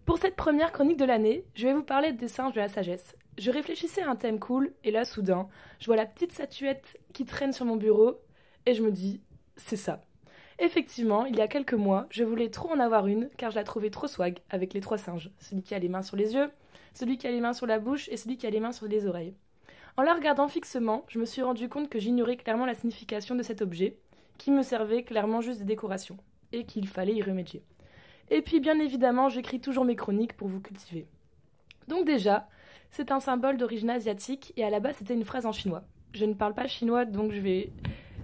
Pour cette première chronique de l'année, je vais vous parler des singes de la sagesse. Je réfléchissais à un thème cool, et là, soudain, je vois la petite statuette qui traîne sur mon bureau, et je me dis, c'est ça. Effectivement, il y a quelques mois, je voulais trop en avoir une, car je la trouvais trop swag, avec les trois singes. Celui qui a les mains sur les yeux, celui qui a les mains sur la bouche, et celui qui a les mains sur les oreilles. En la regardant fixement, je me suis rendu compte que j'ignorais clairement la signification de cet objet, qui me servait clairement juste de décoration, et qu'il fallait y remédier. Et puis bien évidemment, j'écris toujours mes chroniques pour vous cultiver. Donc déjà, c'est un symbole d'origine asiatique et à la base c'était une phrase en chinois. Je ne parle pas chinois donc je vais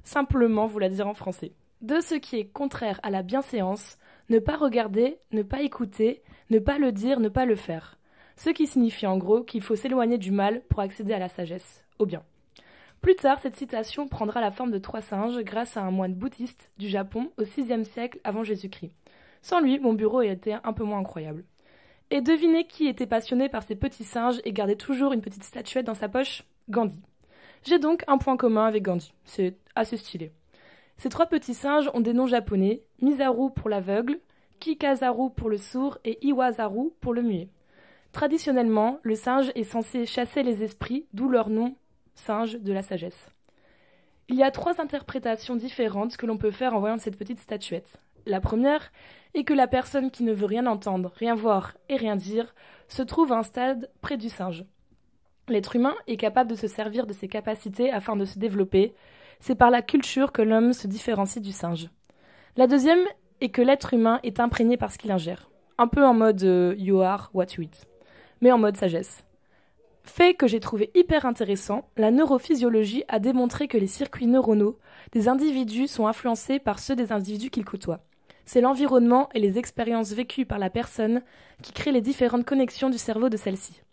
simplement vous la dire en français. De ce qui est contraire à la bienséance, ne pas regarder, ne pas écouter, ne pas le dire, ne pas le faire. Ce qui signifie en gros qu'il faut s'éloigner du mal pour accéder à la sagesse, au bien. Plus tard, cette citation prendra la forme de trois singes grâce à un moine bouddhiste du Japon au VIe siècle avant Jésus-Christ. Sans lui, mon bureau était un peu moins incroyable. Et devinez qui était passionné par ces petits singes et gardait toujours une petite statuette dans sa poche? Gandhi. J'ai donc un point commun avec Gandhi. C'est assez stylé. Ces trois petits singes ont des noms japonais, Misaru pour l'aveugle, Kikazaru pour le sourd et Iwazaru pour le muet. Traditionnellement, le singe est censé chasser les esprits, d'où leur nom, singe de la sagesse. Il y a trois interprétations différentes que l'on peut faire en voyant cette petite statuette. La première est que la personne qui ne veut rien entendre, rien voir et rien dire se trouve à un stade près du singe. L'être humain est capable de se servir de ses capacités afin de se développer. C'est par la culture que l'homme se différencie du singe. La deuxième est que l'être humain est imprégné par ce qu'il ingère. Un peu en mode you are what you eat, mais en mode sagesse. Fait que j'ai trouvé hyper intéressant, la neurophysiologie a démontré que les circuits neuronaux des individus sont influencés par ceux des individus qu'ils côtoient. C'est l'environnement et les expériences vécues par la personne qui créent les différentes connexions du cerveau de celle-ci.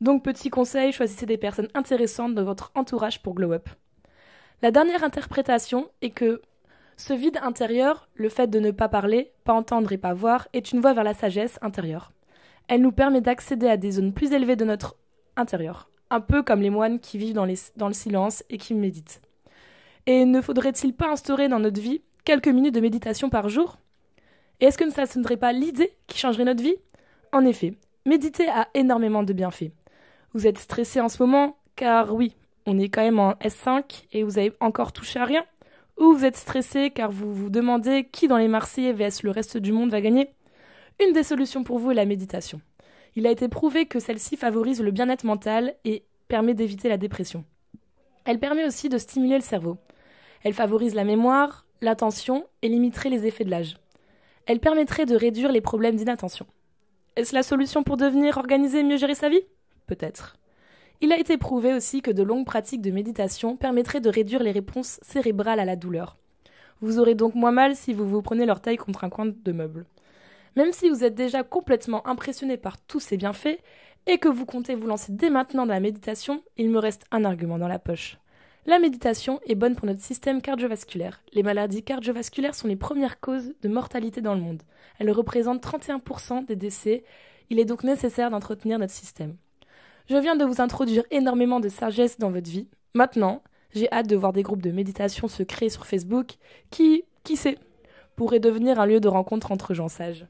Donc petit conseil, choisissez des personnes intéressantes dans votre entourage pour glow up. La dernière interprétation est que ce vide intérieur, le fait de ne pas parler, pas entendre et pas voir, est une voie vers la sagesse intérieure. Elle nous permet d'accéder à des zones plus élevées de notre intérieur, un peu comme les moines qui vivent dans le silence et qui méditent. Et ne faudrait-il pas instaurer dans notre vie quelques minutes de méditation par jour? Et est-ce que ça ne serait pas l'idée qui changerait notre vie? En effet, méditer a énormément de bienfaits. Vous êtes stressé en ce moment, car oui, on est quand même en S5 et vous avez encore touché à rien? Ou vous êtes stressé car vous vous demandez qui dans les Marseillais vs le reste du monde va gagner? Une des solutions pour vous est la méditation. Il a été prouvé que celle-ci favorise le bien-être mental et permet d'éviter la dépression. Elle permet aussi de stimuler le cerveau. Elle favorise la mémoire, l'attention et limiterait les effets de l'âge. Elle permettrait de réduire les problèmes d'inattention. Est-ce la solution pour devenir organisé et mieux gérer sa vie? Peut-être. Il a été prouvé aussi que de longues pratiques de méditation permettraient de réduire les réponses cérébrales à la douleur. Vous aurez donc moins mal si vous vous prenez l'orteil contre un coin de meuble. Même si vous êtes déjà complètement impressionné par tous ces bienfaits et que vous comptez vous lancer dès maintenant dans la méditation, il me reste un argument dans la poche. La méditation est bonne pour notre système cardiovasculaire. Les maladies cardiovasculaires sont les premières causes de mortalité dans le monde. Elles représentent 31% des décès. Il est donc nécessaire d'entretenir notre système. Je viens de vous introduire énormément de sagesse dans votre vie. Maintenant, j'ai hâte de voir des groupes de méditation se créer sur Facebook qui sait, pourraient devenir un lieu de rencontre entre gens sages.